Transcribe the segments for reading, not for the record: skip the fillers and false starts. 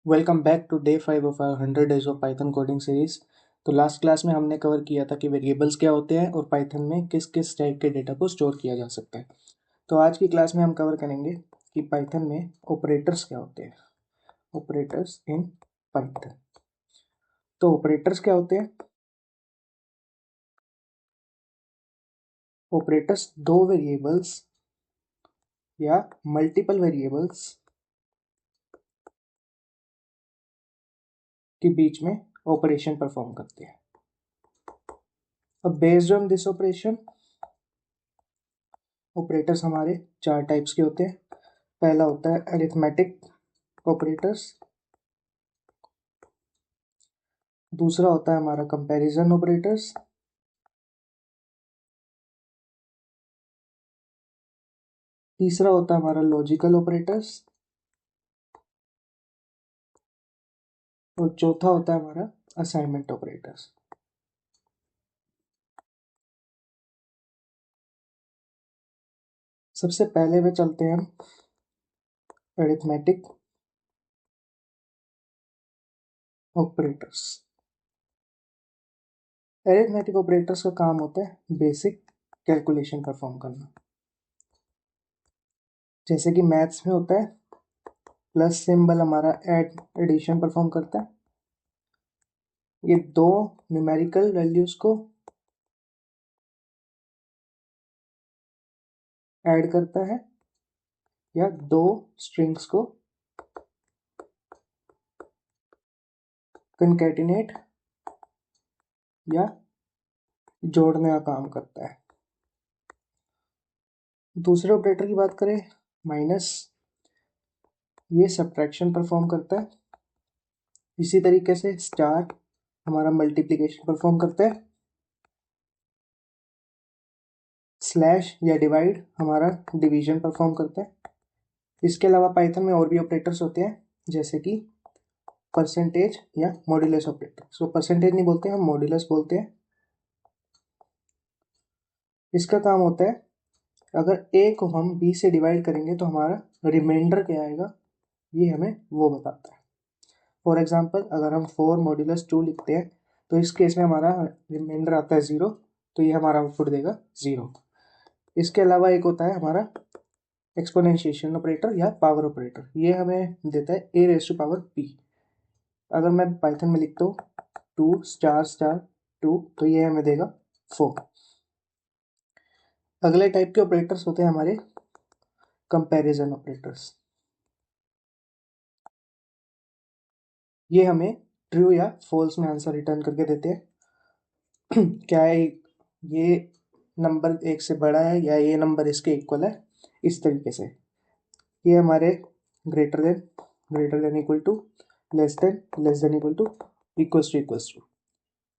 Welcome back to day 5 of our 100 days of Python coding series. तो last class में हमने cover किया था कि वेरिएबल्स क्या होते हैं और पाइथन में किस किस टाइप के डेटा को स्टोर किया जा सकता है। तो आज की क्लास में हम कवर करेंगे कि पाइथन में ऑपरेटर्स क्या होते हैं। Operators in Python. तो ऑपरेटर्स क्या होते हैं? ऑपरेटर्स दो वेरिएबल्स या मल्टीपल वेरिएबल्स के बीच में ऑपरेशन परफॉर्म करते हैं। अब based on this operation, operators हमारे चार टाइप्स के होते हैं। पहला होता है अरिथमेटिक ऑपरेटर्स, दूसरा होता है हमारा कंपैरिजन ऑपरेटर्स, तीसरा होता है हमारा लॉजिकल ऑपरेटर्स और चौथा होता है हमारा असाइनमेंट ऑपरेटर्स। सबसे पहले में चलते हैं हम अरिथमेटिक ऑपरेटर्स। अरिथमेटिक ऑपरेटर्स का काम होता है बेसिक कैलकुलेशन परफॉर्म करना। जैसे कि मैथ्स में होता है प्लस सिंबल हमारा एडिशन परफॉर्म करता है। ये दो न्यूमेरिकल वैल्यूज को ऐड करता है या दो स्ट्रिंग्स को कनकैटिनेट या जोड़ने का काम करता है। दूसरे ऑपरेटर की बात करें माइनस, ये सब्ट्रैक्शन परफॉर्म करता है। इसी तरीके से स्टार हमारा मल्टीप्लिकेशन परफॉर्म करता है। स्लैश या डिवाइड हमारा डिवीजन परफॉर्म करता है। इसके अलावा पाइथन में और भी ऑपरेटर्स होते हैं जैसे कि परसेंटेज या मॉड्यूलस ऑपरेटर। सो परसेंटेज नहीं बोलते, हम मॉड्यूलस बोलते हैं। इसका काम होता है अगर ए को हम बी से डिवाइड करेंगे तो हमारा रिमाइंडर क्या आएगा, ये हमें वो बताता है। फॉर एग्जाम्पल अगर हम 4 मॉड्यूलस 2 लिखते हैं तो इस केस में हमारा रिमाइंडर आता है 0, तो ये हमारा आउटपुट देगा 0। इसके अलावा एक होता है हमारा एक्सपोनेंशिएशन ऑपरेटर या पावर ऑपरेटर। ये हमें देता है a raise to power p। अगर मैं पाइथन में लिखता हूँ 2 स्टार स्टार 2 तो ये हमें देगा 4। अगले टाइप के ऑपरेटर्स होते हैं हमारे कंपैरिजन ऑपरेटर्स। ये हमें ट्रू या फॉल्स में आंसर रिटर्न करके देते हैं। क्या है ये नंबर एक से बड़ा है या ये नंबर इसके इक्वल है, इस तरीके से। ये हमारे greater than equal to, less than equal to, equals to.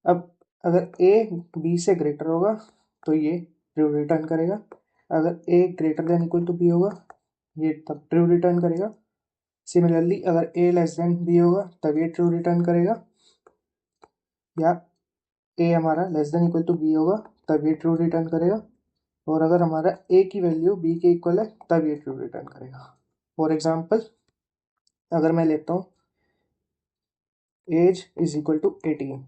अब अगर a b से ग्रेटर होगा तो ये ट्रू रिटर्न करेगा। अगर a greater than equal to b होगा ये तब ट्रू रिटर्न करेगा। सिमिलरली अगर a लेस देन b होगा तब ये ट्रू रिटर्न करेगा, या a हमारा less than equal to b होगा तब ये ट्रू रिटर्न करेगा। और अगर हमारा a की वैल्यू b के इक्वल है तब ये ट्रू रिटर्न करेगा। फॉर एग्जाम्पल अगर मैं लेता हूँ एज इज इक्वल टू 18,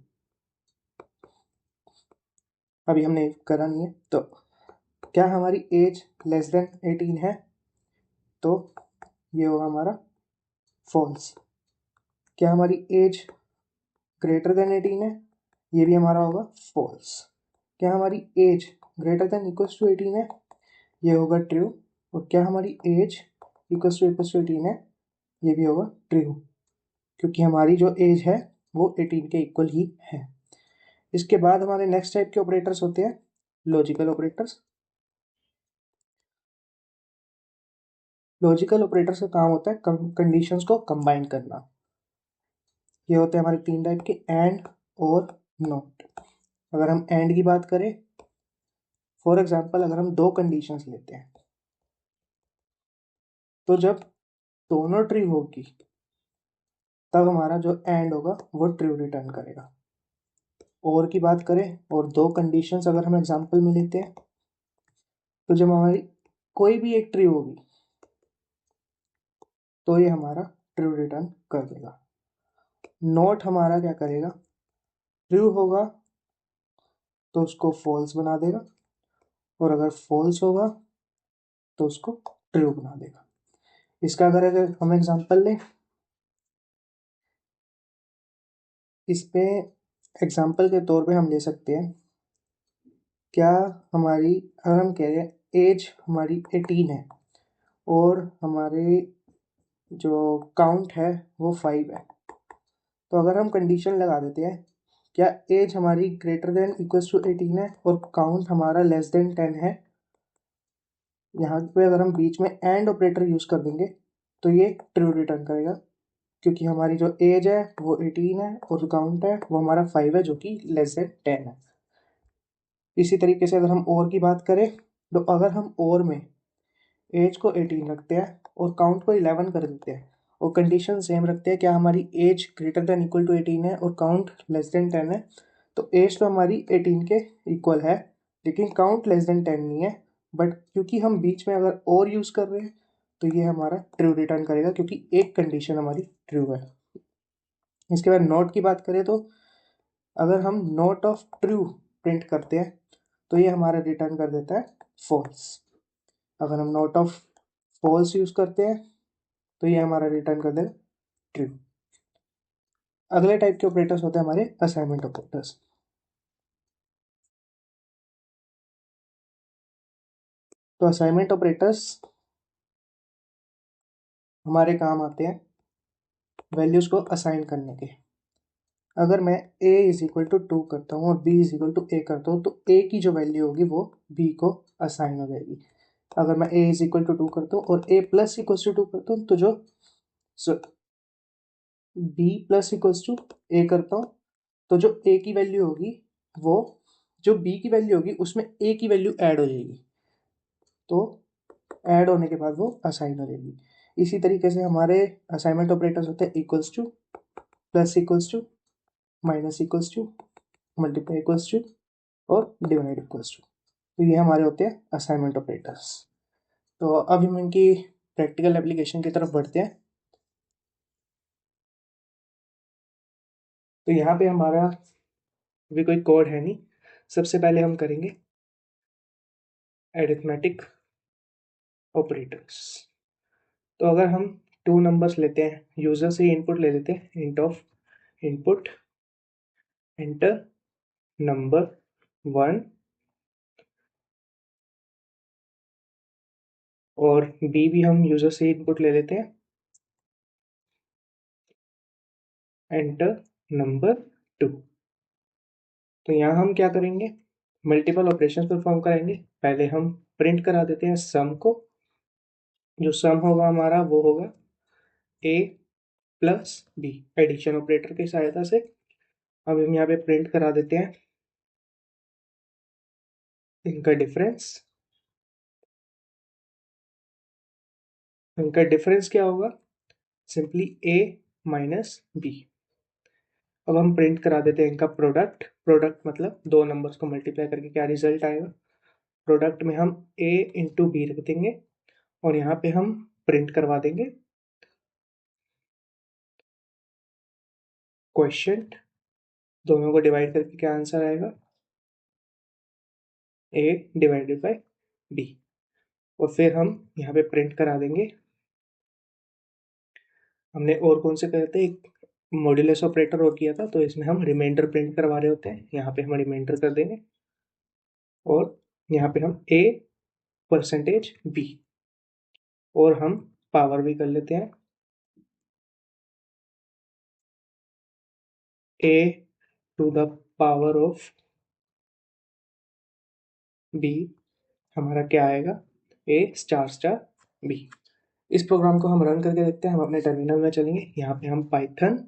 अभी हमने करा नहीं है, तो क्या हमारी एज लेस देन 18 है, तो ये होगा हमारा फॉल्स। क्या हमारी एज ग्रेटर देन 18 है, ये भी हमारा होगा फॉल्स। क्या हमारी age greater than equals to 18 है, ये होगा ट्रू। और क्या हमारी एज इक्वल्स टू 18 है, ये भी होगा ट्रू, क्योंकि हमारी जो एज है वो 18 के इक्वल ही है। इसके बाद हमारे नेक्स्ट टाइप के ऑपरेटर्स होते हैं लॉजिकल ऑपरेटर्स। लॉजिकल ऑपरेटर्स का काम होता है कंडीशंस को कंबाइन करना। ये होते हैं हमारे तीन टाइप के, एंड और नॉट। अगर हम एंड की बात करें, फॉर एग्जांपल अगर हम दो कंडीशंस लेते हैं तो जब दोनों ट्रू होगी तब हमारा जो एंड होगा वो ट्रू रिटर्न करेगा। और की बात करें और दो कंडीशंस अगर हम एग्जांपल में लेते हैं तो जब हमारी कोई भी एक ट्रू होगी तो ये हमारा ट्रू रिटर्न कर देगा। नॉट हमारा क्या करेगा, ट्रू होगा तो उसको फॉल्स बना देगा, और अगर फॉल्स होगा तो उसको ट्रू बना देगा। इसका अगर हम एग्जांपल लें, इस पे एग्जांपल के तौर पे हम ले सकते हैं, क्या हमारी, अगर हम कह रहे हैं एज हमारी 18 है और हमारे जो काउंट है वो 5 है, तो अगर हम कंडीशन लगा देते हैं क्या एज हमारी ग्रेटर देन इक्वल्स टू 18 है और काउंट हमारा लेस देन 10 है, यहाँ पे अगर हम बीच में एंड ऑपरेटर यूज कर देंगे तो ये ट्रू रिटर्न करेगा, क्योंकि हमारी जो एज है वो 18 है और जो काउंट है वो हमारा 5 है जो कि लेस देन 10 है। इसी तरीके से अगर हम और की बात करें, तो अगर हम और में एज को 18 रखते हैं और काउंट को 11 कर देते हैं और कंडीशन सेम रखते हैं, क्या हमारी age greater than equal to 18 है और काउंट लेस देन 10 है, तो एज तो हमारी 18 के इक्वल है लेकिन काउंट लेस देन 10 नहीं है, बट क्योंकि हम बीच में अगर और यूज़ कर रहे हैं तो ये हमारा ट्रू रिटर्न करेगा क्योंकि एक कंडीशन हमारी ट्रू है। इसके बाद नॉट की बात करें, तो अगर हम नॉट ऑफ ट्रू प्रिंट करते हैं तो ये हमारा रिटर्न कर देता है फॉल्स। अगर हम नॉट ऑफ फॉल्स यूज़ करते हैं तो ये हमारा रिटर्न कर देगा ट्रू। अगले टाइप के ऑपरेटर्स होते हैं हमारे असाइनमेंट ऑपरेटर्स। तो असाइनमेंट ऑपरेटर्स हमारे काम आते हैं वैल्यूज को असाइन करने के। अगर मैं a इज इक्वल टू 2 करता हूँ और b is equal to a करता हूँ तो a की जो वैल्यू होगी वो b को असाइन हो जाएगी। अगर मैं a इज इक्वल टू 2 करता हूँ और a प्लस इक्वल्स टू 2 करता हूँ तो जो b plus equals to a करता हूँ तो जो a की वैल्यू होगी वो जो b की वैल्यू होगी उसमें a की वैल्यू ऐड हो जाएगी, तो ऐड होने के बाद वो असाइन हो जाएगी। इसी तरीके से हमारे असाइनमेंट ऑपरेटर्स होते हैं equals to, plus equals to, minus equals to, multiply equals to और डिवाइड इक्वल्स टू। तो ये हमारे होते हैं असाइनमेंट ऑपरेटर्स। तो अब हम इनकी प्रैक्टिकल एप्लीकेशन की तरफ बढ़ते हैं। तो यहाँ पे हमारा भी कोई कोड है नहीं, सबसे पहले हम करेंगे एरिथमेटिक ऑपरेटर्स। तो अगर हम 2 नंबर्स लेते हैं, यूजर से इनपुट ले लेते हैं, int of input enter number 1 और बी भी हम यूजर से इनपुट ले लेते हैं, एंटर नंबर 2। तो यहाँ हम क्या करेंगे, मल्टीपल ऑपरेशन परफॉर्म करेंगे। पहले हम प्रिंट करा देते हैं सम को, जो सम होगा हमारा वो होगा a plus B addition operator की सहायता से। अब हम यहाँ पे प्रिंट करा देते हैं इनका डिफरेंस। इनका डिफरेंस क्या होगा, सिंपली a माइनस बी। अब हम प्रिंट करा देते हैं इनका प्रोडक्ट। प्रोडक्ट मतलब दो नंबर्स को मल्टीप्लाई करके क्या रिजल्ट आएगा। प्रोडक्ट में हम a इंटू बी रख देंगे और यहाँ पे हम प्रिंट करवा देंगे क्वेश्चन। दोनों को डिवाइड करके क्या आंसर आएगा, a डिवाइडेड बाय b। और फिर हम यहाँ पे प्रिंट करा देंगे, हमने और कौन से करे थे, एक मॉड्यूलस ऑपरेटर और किया था, तो इसमें हम रिमाइंडर प्रिंट करवा रहे होते हैं। यहाँ पे हम रिमाइंडर कर देंगे और यहाँ पे हम a परसेंटेज b और हम पावर भी कर लेते हैं a to the power of b। हमारा क्या आएगा, a स्टार स्टार b। इस प्रोग्राम को हम रन करके देखते हैं। हम अपने टर्मिनल में चलेंगे, यहाँ पे हम पाइथन,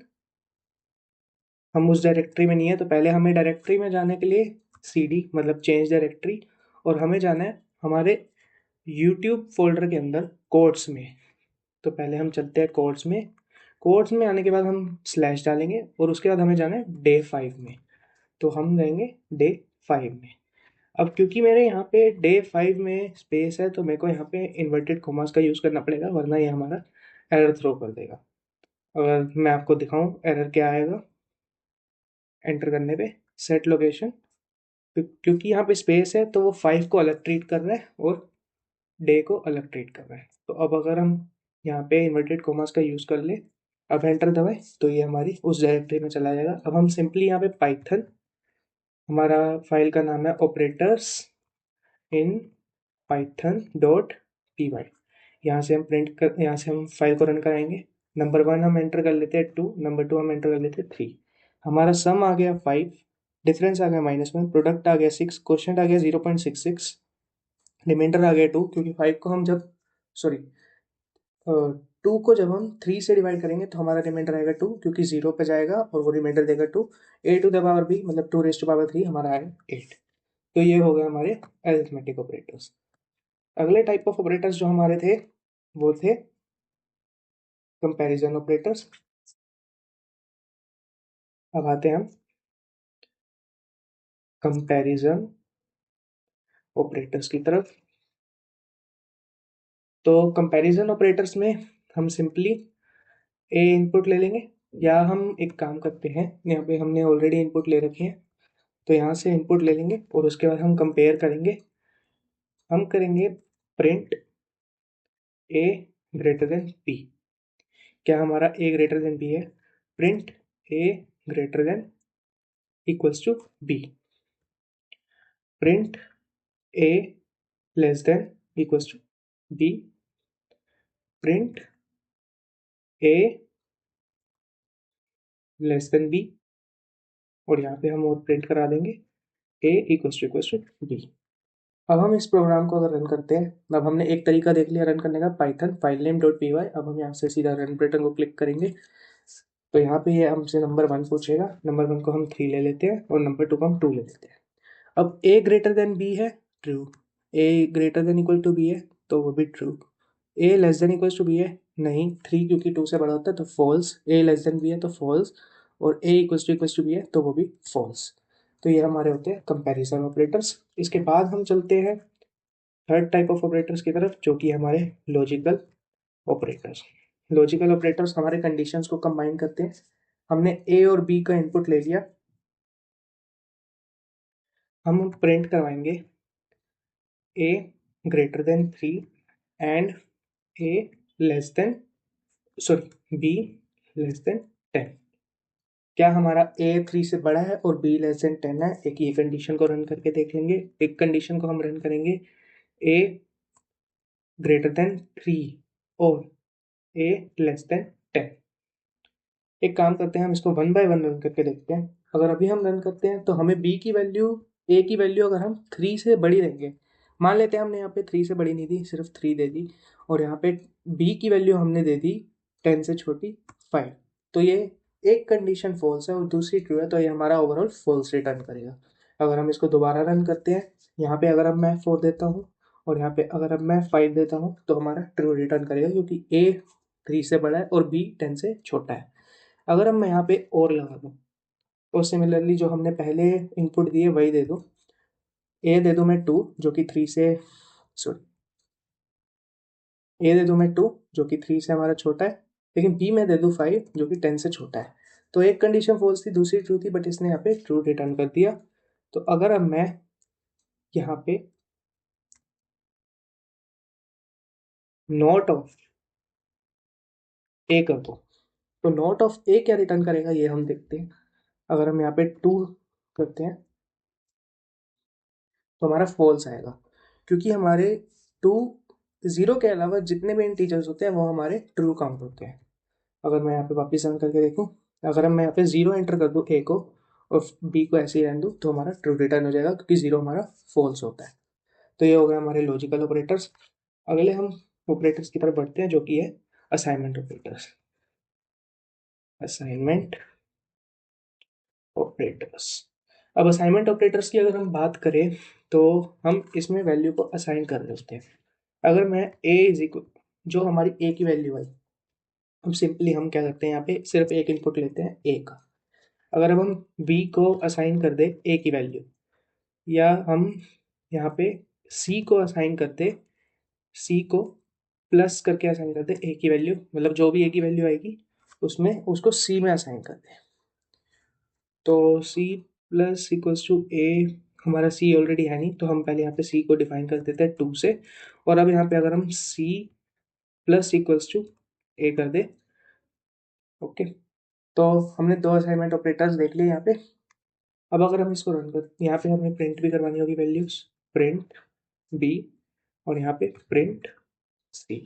हम उस डायरेक्टरी में नहीं है तो पहले हमें डायरेक्टरी में जाने के लिए cd मतलब चेंज डायरेक्टरी, और हमें जाना है हमारे यूट्यूब फोल्डर के अंदर कोड्स में। तो पहले हम चलते हैं कोड्स में। कोड्स में आने के बाद हम स्लैश डालेंगे और उसके बाद हमें जाना है डे 5 में। तो हम जाएंगे डे 5 में। अब क्योंकि मेरे यहाँ पे डे 5 में स्पेस है तो मेरे को यहाँ पे इन्वर्टेड कॉमास का यूज़ करना पड़ेगा, वरना ये हमारा एरर थ्रो कर देगा। अगर मैं आपको दिखाऊं एरर क्या आएगा एंटर करने पे, सेट लोकेशन, क्योंकि यहाँ पे स्पेस है तो वो 5 को अलग ट्रीट कर रहा है और डे को अलग ट्रीट कर रहा है। तो अब अगर हम यहाँ पे इन्वर्टेड कोमास का यूज़ कर ले, अब एंटर दबाए तो ये हमारी उस डायरेक्टरी में चला जाएगा। अब हम सिंपली यहाँ पे पाइथन, हमारा फाइल का नाम है operators in Python dot P Y, यहाँ से हम फाइल को रन कराएंगे। नंबर 1 हम एंटर कर लेते हैं 2, नंबर 2 हम एंटर कर लेते हैं 3। हमारा सम आ गया 5, डिफरेंस आ गया -1, प्रोडक्ट आ गया 6, क्वेश्चन आ गया 0.66, रिमाइंडर आ गया 2, क्योंकि 5 को हम जब सॉरी 2 को जब हम 3 से डिवाइड करेंगे तो हमारा रिमाइंडर आएगा 2, क्योंकि 0 पे जाएगा और वो रिमाइंडर देगा 2। ए टू द पावर बी मतलब 2 रेज टू पावर 3 हमारा आएगा 8। तो ये हो गया हमारे अरिथमेटिक ऑपरेटर्स। अगले टाइप ऑफ ऑपरेटर्स जो हमारे थे वो थे कंपैरिजन ऑपरेटर्स। अब आते हैं हम कंपैरिजन ऑपरेटर्स की तरफ। तो कंपैरिजन ऑपरेटर्स में हम सिंपली ए इनपुट ले लेंगे, या हम एक काम करते हैं, यहाँ पे हमने ऑलरेडी इनपुट ले रखे हैं तो यहाँ से इनपुट ले लेंगे और उसके बाद हम कंपेयर करेंगे। हम करेंगे print A greater than B. क्या हमारा ए ग्रेटर देन बी है? Print A greater than equals to B, print A less than equals to B, print A less than B, और यहाँ पे हम और प्रिंट करा देंगे ए इक्वल्स टू बी। अब हम इस प्रोग्राम को अगर रन करते हैं, अब हमने एक तरीका देख लिया रन करने का, Python file name dot P Y. अब हम यहाँ से सीधा रन बटन को क्लिक करेंगे तो यहाँ पे ये हमसे नंबर 1 पूछेगा, नंबर 1 को हम 3 ले लेते हैं और नंबर 2 को हम 2 ले लेते हैं। अब ए ग्रेटर देन बी है, true. A greater than equal to B है तो वो भी true. A less than equal to B है, नहीं, 3 क्योंकि 2 से बड़ा होता है तो फॉल्स। ए लेस देन बी है तो फॉल्स, और ए इक्वल टू बी है तो वो भी फॉल्स। तो ये हमारे होते हैं कंपैरिजन ऑपरेटर्स। इसके बाद हम चलते हैं थर्ड टाइप ऑफ ऑपरेटर्स की तरफ, जो कि हमारे लॉजिकल ऑपरेटर्स। लॉजिकल ऑपरेटर्स हमारे कंडीशंस को कंबाइन करते हैं। हमने ए और बी का इनपुट ले लिया, हम प्रिंट करवाएंगे A greater than 3 and A less than B less than 10। क्या हमारा ए 3 से बड़ा है और बी लेस देन 10 है? एक ये कंडीशन को रन करके देख लेंगे। एक कंडीशन को हम रन करेंगे ए ग्रेटर देन 3 और ए लेस देन 10। एक काम करते हैं, हम इसको 1 बाय 1 रन करके देखते हैं। अगर अभी हम रन करते हैं तो हमें बी की वैल्यू, ए की वैल्यू अगर हम 3 से बड़ी देंगे, मान लेते हैं हमने यहाँ पे 3 से बड़ी नहीं दी, सिर्फ 3 दे दी, और यहाँ पे बी की वैल्यू हमने दे दी 10 से छोटी 5, तो ये एक कंडीशन फॉल्स है और दूसरी ट्रू है, तो ये हमारा ओवरऑल फॉल्स रिटर्न करेगा। अगर हम इसको दोबारा रन करते हैं, यहाँ पे अगर अब मैं 4 देता हूँ और यहाँ पे अगर अब मैं 5 देता हूँ तो हमारा ट्रू रिटर्न करेगा, क्योंकि ए 3 से बड़ा है और बी 10 से छोटा है। अगर अब मैं यहाँ पे और लगा दूँ और सिमिलरली जो हमने पहले इनपुट दिए वही दे दूँ, ए दे दूँ मैं 2 जो कि 3 से ए दे दूँ मैं 2 जो कि 3 से हमारा छोटा है, लेकिन बी में दे दूँ 5 जो कि 10 से छोटा है। तो एक कंडीशन फॉल्स थी, दूसरी ट्रू थी, बट इसने यहाँ पे ट्रू रिटर्न कर दिया। तो अगर अब मैं यहाँ पे नॉट ऑफ ए कर दूँ तो नॉट ऑफ ए क्या रिटर्न करेगा ये हम देखते हैं। अगर हम यहाँ पे 2 करते हैं तो हमारा फॉल्स आएगा, क्योंकि हमारे 2 0 के अलावा जितने भी इंटीजर्स होते हैं वो हमारे ट्रू काउंट होते हैं। अगर मैं यहाँ पे वापस रन करके देखूँ, अगर मैं यहाँ पे 0 एंटर कर दूँ ए को और बी को ऐसे ही रहने दूँ तो हमारा ट्रू रिटर्न हो जाएगा, क्योंकि 0 हमारा फॉल्स होता है। तो ये हो गया हमारे लॉजिकल ऑपरेटर्स। अगले हम ऑपरेटर्स की तरफ बढ़ते हैं, जो कि है असाइनमेंट ऑपरेटर्स। Assignment operators. अब असाइनमेंट ऑपरेटर्स की अगर हम बात करें तो हम इसमें वैल्यू को असाइन कर देते हैं। अगर मैं ए इज इक्वल, जो हमारी ए की वैल्यू आई, हम सिंपली हम क्या करते हैं, यहाँ पे सिर्फ एक इनपुट लेते हैं ए का। अगर अब हम बी को असाइन कर दे ए की वैल्यू, या हम यहाँ पे सी को असाइन कर दे, सी को प्लस करके असाइन कर दे ए की वैल्यू, मतलब जो भी ए की वैल्यू आएगी उसमें उसको सी में असाइन कर दें। तो सी प्लस इक्वल्स टू ए, हमारा सी ऑलरेडी है नहीं तो हम पहले यहाँ पे सी को डिफाइन कर देते हैं 2 से। और अब यहाँ पे अगर हम सी प्लस इक्वल्स टू ए कर दे, ओके, तो हमने 2 असाइनमेंट ऑपरेटर्स देख लिए यहाँ पे। अब अगर हम इसको रन कर, यहाँ पे हमें प्रिंट भी करवानी होगी वैल्यूज, प्रिंट बी और यहाँ पे प्रिंट सी।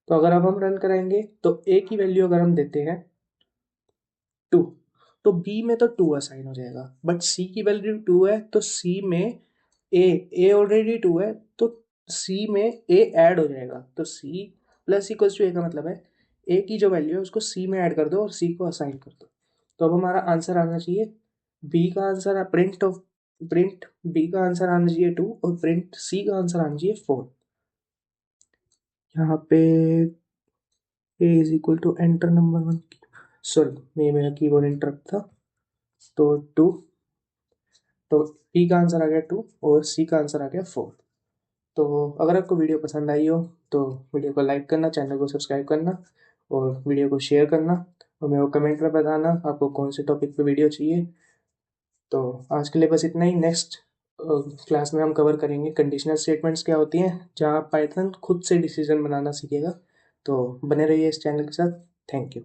तो अगर अब हम रन कराएंगे तो ए की वैल्यू अगर हम देते हैं 2, तो बी में तो 2 असाइन हो जाएगा, बट सी की वैल्यू 2 है तो सी में ए ऑलरेडी 2 है तो सी में ए ऐड हो जाएगा। तो सी प्लस इक्वल्स टू ए का मतलब है ए की जो वैल्यू है उसको सी में ऐड कर दो और सी को असाइन कर दो। तो अब हमारा आंसर आना चाहिए, बी का आंसर प्रिंट बी का आंसर आना चाहिए 2 और प्रिंट सी का आंसर आना चाहिए 4। यहाँ पे A is equal to enter number 1, sorry ये मेरा कीबोर्ड इंटरप्ट था। तो 2, तो बी का आंसर आ गया 2 और सी का आंसर आ गया 4। तो अगर आपको वीडियो पसंद आई हो तो वीडियो को लाइक करना, चैनल को सब्सक्राइब करना और वीडियो को शेयर करना और मेरे को कमेंट में बताना आपको कौन से टॉपिक पे वीडियो चाहिए। तो आज के लिए बस इतना ही। नेक्स्ट क्लास में हम कवर करेंगे कंडीशनल स्टेटमेंट्स क्या होती हैं, जहाँ पाइथन खुद से डिसीजन बनाना सीखेगा। तो बने रहिए इस चैनल के साथ। Thank you.